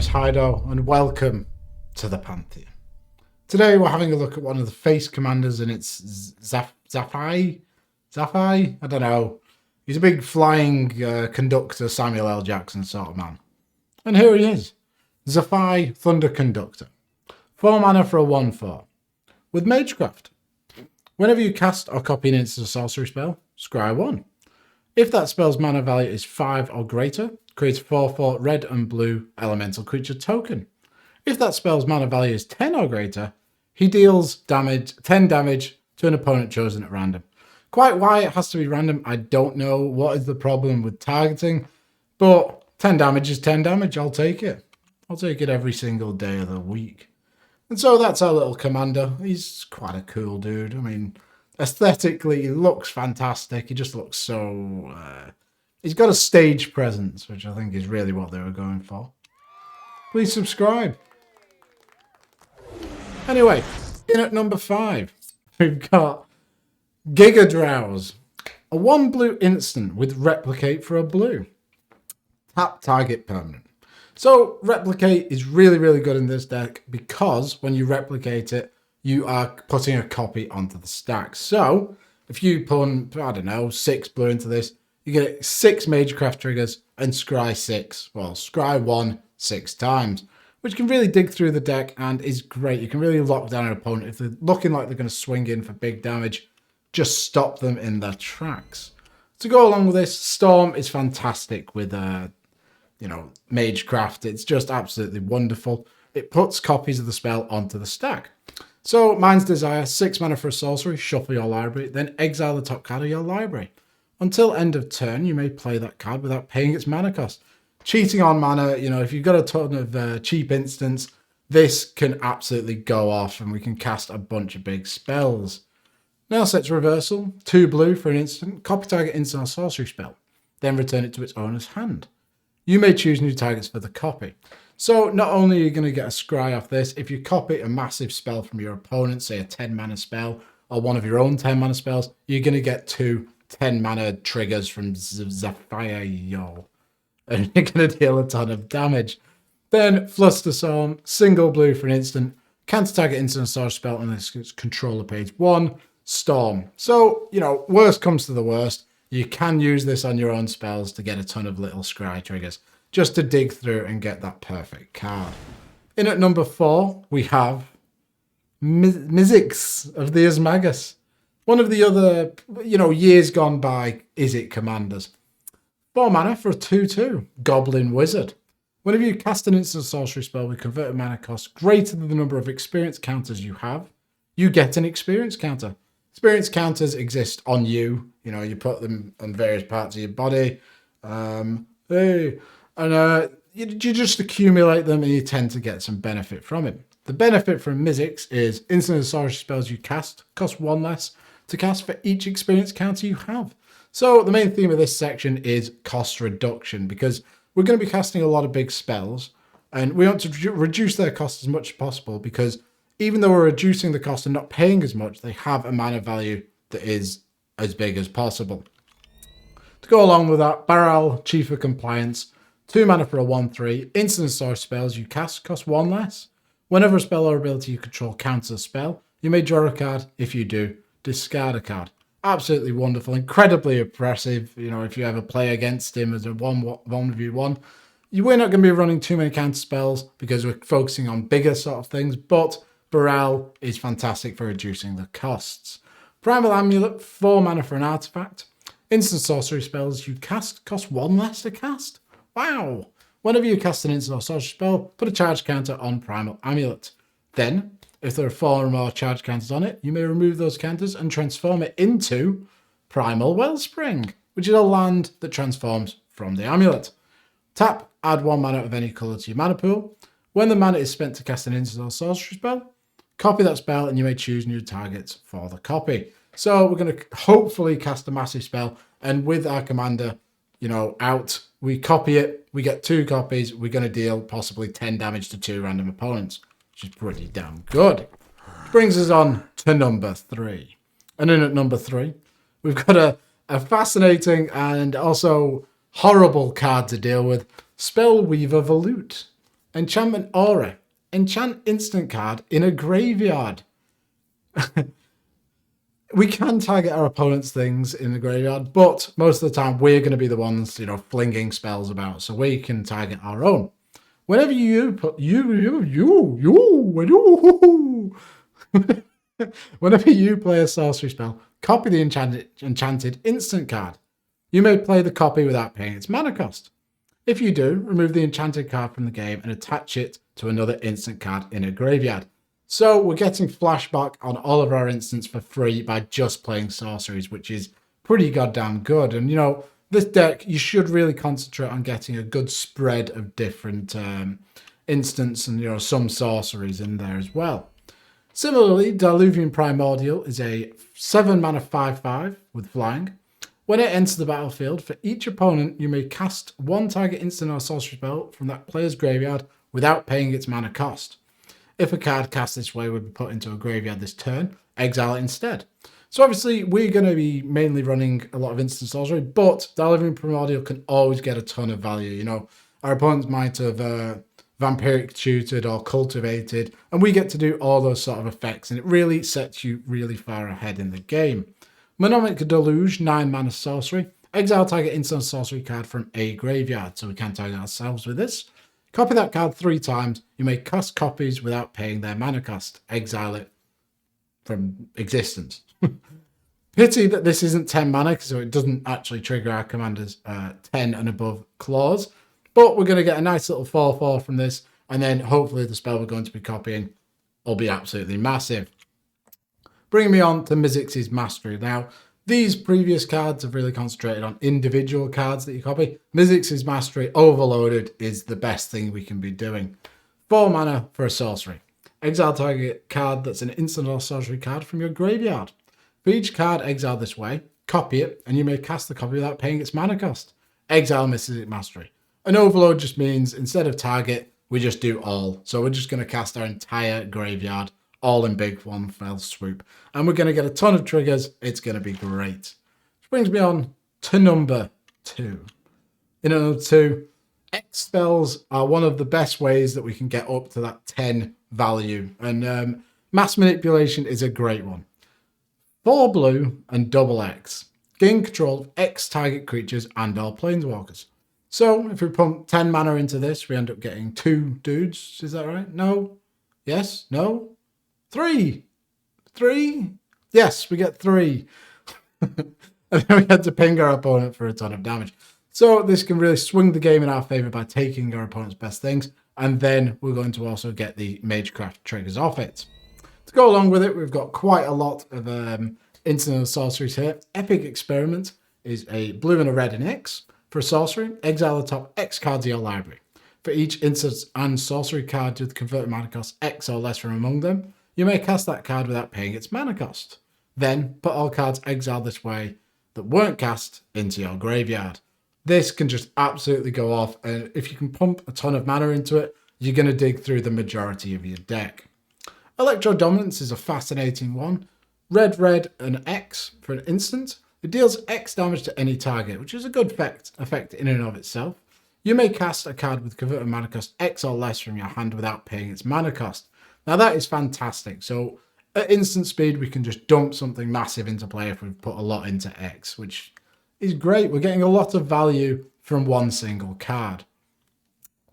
name's Hydo, and welcome to the Pantheon. Today we're having a look at one of the face commanders, and it's Zaffai? I don't know. He's a big flying conductor, Samuel L. Jackson sort of man. And here he is. Zaffai, Thunder Conductor. 4 mana for a 1/4. With Magecraft. Whenever you cast or copy an instant sorcery spell, scry 1. If that spell's mana value is 5 or greater, create a 4/4 red and blue elemental creature token. If that spell's mana value is 10 or greater, he deals 10 damage to an opponent chosen at random. Quite why it has to be random, I don't know. What is the problem with targeting? But 10 damage is 10 damage. I'll take it. I'll take it every single day of the week. And so that's our little commander. He's quite a cool dude. I mean, aesthetically, he looks fantastic. He just looks so... he's got a stage presence, which I think is really what they were going for. Please subscribe. Anyway, in at number 5, we've got Giga Drowse. A 1 blue instant with Replicate for a blue. Tap target permanent. So Replicate is really, really good in this deck because when you replicate it, you are putting a copy onto the stack. So if you put, I don't know, 6 blue into this, you get 6 Magecraft triggers and scry 6. Well, scry 1 6 times, which can really dig through the deck and is great. You can really lock down an opponent. If they're looking like they're going to swing in for big damage, just stop them in their tracks. To go along with this, Storm is fantastic with, Magecraft. It's just absolutely wonderful. It puts copies of the spell onto the stack. So, Mind's Desire, 6 mana for a sorcery, shuffle your library, then exile the top card of your library. Until end of turn, you may play that card without paying its mana cost. Cheating on mana, if you've got a ton of cheap instants, this can absolutely go off and we can cast a bunch of big spells. Now sets reversal, 2 blue for an instant, copy target instant or sorcery spell, then return it to its owner's hand. You may choose new targets for the copy. So not only are you going to get a scry off this, if you copy a massive spell from your opponent, say a 10 mana spell, or one of your own 10 mana spells, you're going to get 2 10 mana triggers from Zaffai, and you're going to deal a ton of damage. Then Flusterstorm, single blue for an instant, counter target instant sorcery spell on this controller page 1, Storm. So, worst comes to the worst, you can use this on your own spells to get a ton of little scry triggers, just to dig through and get that perfect card. In at number 4, we have Mizzix of the Asmagus. One of the other, years gone by Izzet commanders. 4 mana for a 2/2, Goblin Wizard. Whenever you cast an instant sorcery spell with converted mana cost greater than the number of experience counters you have, you get an experience counter. Experience counters exist on you. You put them on various parts of your body. You just accumulate them and you tend to get some benefit from it. The benefit from Mizzix is instant sorcery spells you cast cost 1 less to cast for each experience counter you have. So the main theme of this section is cost reduction, because we're going to be casting a lot of big spells and we want to reduce their cost as much as possible, because even though we're reducing the cost and not paying as much, they have a mana value that is as big as possible. To go along with that, Baral, Chief of Compliance, 2 mana for a 1/3, instant sorcery spells you cast cost 1 less. Whenever a spell or ability you control counters a spell, you may draw a card. If you do, discard a card. Absolutely wonderful, incredibly oppressive. If you ever play against him as a 1v1, we're not going to be running too many counter spells because we're focusing on bigger sort of things, but Baral is fantastic for reducing the costs. Primal Amulet, 4 mana for an artifact. Instant sorcery spells you cast cost 1 less to cast. Wow! Whenever you cast an instant or sorcery spell, put a charge counter on Primal Amulet. Then, if there are 4 or more charge counters on it, you may remove those counters and transform it into Primal Wellspring, which is a land that transforms from the amulet. Tap, add 1 mana of any colour to your mana pool. When the mana is spent to cast an instant or sorcery spell, copy that spell and you may choose new targets for the copy. So we're going to hopefully cast a massive spell, and with our commander, out, we copy it, we get 2 copies, we're going to deal possibly 10 damage to 2 random opponents, which is pretty damn good. Brings us on to number 3. And in at number 3, we've got a fascinating and also horrible card to deal with, Spellweaver Volute. Enchantment Aura. Enchant instant card in a graveyard. We can target our opponent's things in the graveyard, but most of the time we're going to be the ones, flinging spells about, so we can target our own. Whenever you put whenever you play a sorcery spell, copy the enchanted instant card. You may play the copy without paying its mana cost. If you do, remove the enchanted card from the game and attach it to another instant card in a graveyard. So we're getting flashback on all of our instants for free by just playing sorceries, which is pretty goddamn good. And, this deck, you should really concentrate on getting a good spread of different instants and, some sorceries in there as well. Similarly, Diluvian Primordial is a 7-mana 5/5 with flying. When it enters the battlefield, for each opponent, you may cast one target instant or sorcery spell from that player's graveyard without paying its mana cost. If a card cast this way would be put into a graveyard this turn, exile it instead. So obviously, we're going to be mainly running a lot of instant sorcery, but Diluvian Primordial can always get a ton of value. Our opponents might have vampiric tutored or cultivated, and we get to do all those sort of effects, and it really sets you really far ahead in the game. Mnemonic Deluge, 9-mana sorcery. Exile target instant sorcery card from a graveyard, so we can target ourselves with this. Copy that card 3 times. You may cast copies without paying their mana cost. Exile it from existence. Pity that this isn't 10 mana, so it doesn't actually trigger our commander's 10 and above clause. But we're going to get a nice little 4/4 from this, and then hopefully the spell we're going to be copying will be absolutely massive. Bringing me on to Mizzix's Mastery. Now, these previous cards have really concentrated on individual cards that you copy. Mizzix's Mastery Overloaded is the best thing we can be doing. 4 mana for a sorcery. Exile target card that's an instant or sorcery card from your graveyard. For each card exiled this way, copy it, and you may cast the copy without paying its mana cost. Exile Mizzix's Mastery. An overload just means instead of target, we just do all. So we're just going to cast our entire graveyard all in big one fell swoop. And we're going to get a ton of triggers. It's going to be great. Which brings me on to number 2. In number 2, X spells are one of the best ways that we can get up to that 10 value. And mass manipulation is a great one. 4 blue and double X. Gain control of X target creatures and or planeswalkers. So if we pump 10 mana into this, we end up getting 2 dudes. Is that right? No? Yes? No? 3? 3? Yes, we get 3. And then we had to ping our opponent for a ton of damage. So this can really swing the game in our favor by taking our opponent's best things. And then we're going to also get the Magecraft triggers off it. To go along with it, we've got quite a lot of instant sorceries here. Epic Experiment is a blue and a red and X. For a sorcery, exile the top X cards of your library. For each instant and sorcery card with converted mana cost X or less from among them, you may cast that card without paying its mana cost. Then, put all cards exiled this way that weren't cast into your graveyard. This can just absolutely go off, and if you can pump a ton of mana into it, you're going to dig through the majority of your deck. Electro Dominance is a fascinating one. Red, and X for an instant. It deals X damage to any target, which is a good effect in and of itself. You may cast a card with converted mana cost X or less from your hand without paying its mana cost. Now that is fantastic. So at instant speed, we can just dump something massive into play if we've put a lot into X, which is great. We're getting a lot of value from one single card.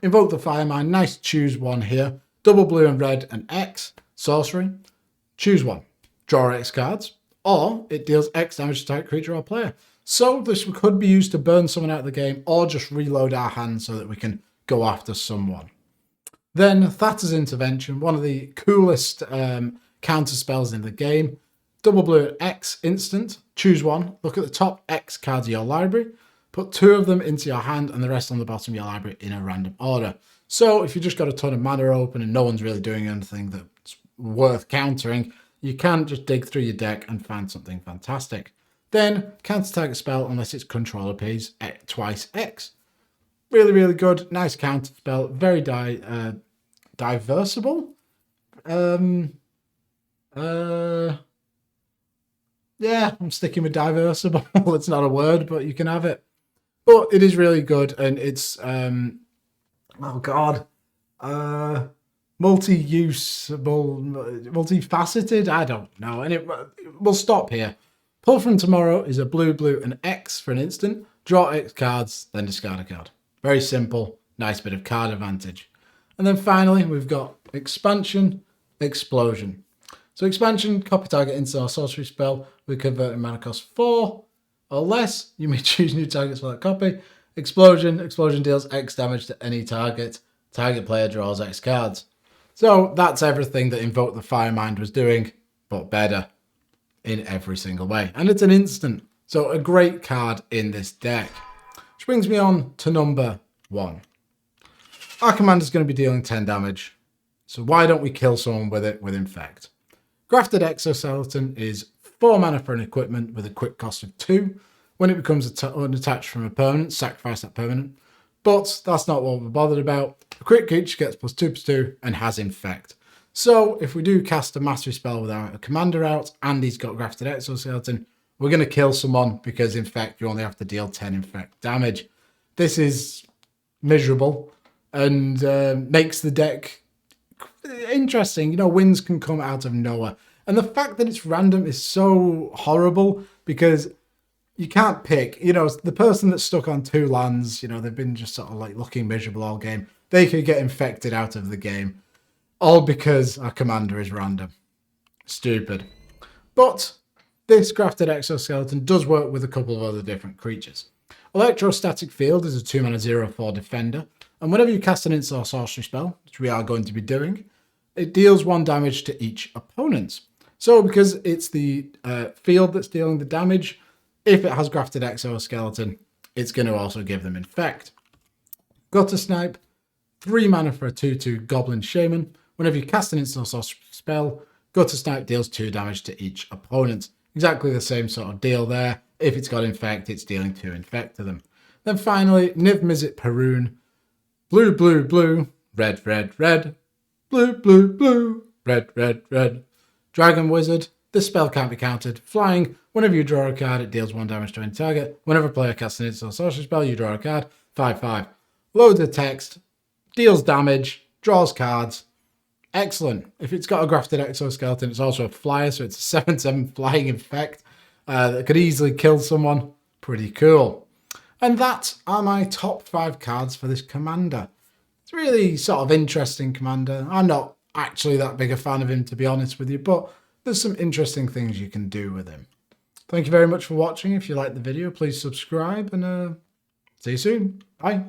Invoke the Firemind. Nice choose one here. Double blue and red and X. Sorcery. Choose one. Draw X cards. Or it deals X damage to target creature or player. So this could be used to burn someone out of the game or just reload our hand so that we can go after someone. Then Thatter's Intervention, one of the coolest counter spells in the game. Double blue X instant. Choose one. Look at the top X cards of your library. Put 2 of them into your hand and the rest on the bottom of your library in a random order. So if you just got a ton of mana open and no one's really doing anything that's worth countering, you can just dig through your deck and find something fantastic. Then, counter target spell unless its controller pays twice X. Really, really good. Nice counter spell. Very diversible. Yeah, I'm sticking with diversible. It's not a word, but you can have it. But it is really good, and it's... oh, God. multi-usable, multifaceted. I don't know. And we'll stop here. Pull from tomorrow is a blue, and X for an instant. Draw X cards, then discard a card. Very simple. Nice bit of card advantage. And then finally, we've got expansion, explosion. So expansion, copy target instant or sorcery spell with converting mana cost 4 or less. You may choose new targets for that copy. Explosion deals X damage to any target. Target player draws X cards. So that's everything that Invoke the Firemind was doing, but better in every single way. And it's an instant. So a great card in this deck. Which brings me on to number 1. Our commander's going to be dealing 10 damage. So why don't we kill someone with it with Infect? Grafted Exoskeleton is 4 mana for an equipment with a quick cost of 2. When it becomes unattached from a permanent, sacrifice that permanent. But that's not what we're bothered about. A crit creature gets +2/+2 and has Infect. So if we do cast a mastery spell without a commander out and he's got Grafted Exoskeleton, we're going to kill someone because Infect, you only have to deal 10 Infect damage. This is miserable and makes the deck interesting. You know, wins can come out of nowhere. And the fact that it's random is so horrible because you can't pick, you know, the person that's stuck on 2 lands, you know, they've been just sort of like looking miserable all game. They could get infected out of the game. All because our commander is random. Stupid. But this Grafted Exoskeleton does work with a couple of other different creatures. Electrostatic Field is a 2-mana 0/4 defender. And whenever you cast an instant or sorcery spell, which we are going to be doing, it deals 1 damage to each opponent. So because it's the field that's dealing the damage, if it has Grafted Exoskeleton, it's going to also give them Infect. Gutter Snipe, 3 mana for a 2/2 Goblin Shaman. Whenever you cast an instant or sorcery spell, Gutter Snipe deals 2 damage to each opponent. Exactly the same sort of deal there. If it's got Infect, it's dealing 2 Infect to them. Then finally, Niv Mizzet Perun, blue, red, blue, red. Dragon Wizard. This spell can't be countered. Flying. Whenever you draw a card, it deals 1 damage to any target. Whenever a player casts an instant or sorcery spell, you draw a card. 5/5. Loads of text. Deals damage. Draws cards. Excellent. If it's got a Grafted Exoskeleton, it's also a flyer, so it's a 7/7 flying Infect that could easily kill someone. Pretty cool. And that are my top 5 cards for this commander. It's really sort of interesting commander. I'm not actually that big a fan of him, to be honest with you, but there's some interesting things you can do with him. Thank you very much for watching. If you liked the video, please subscribe and see you soon. Bye.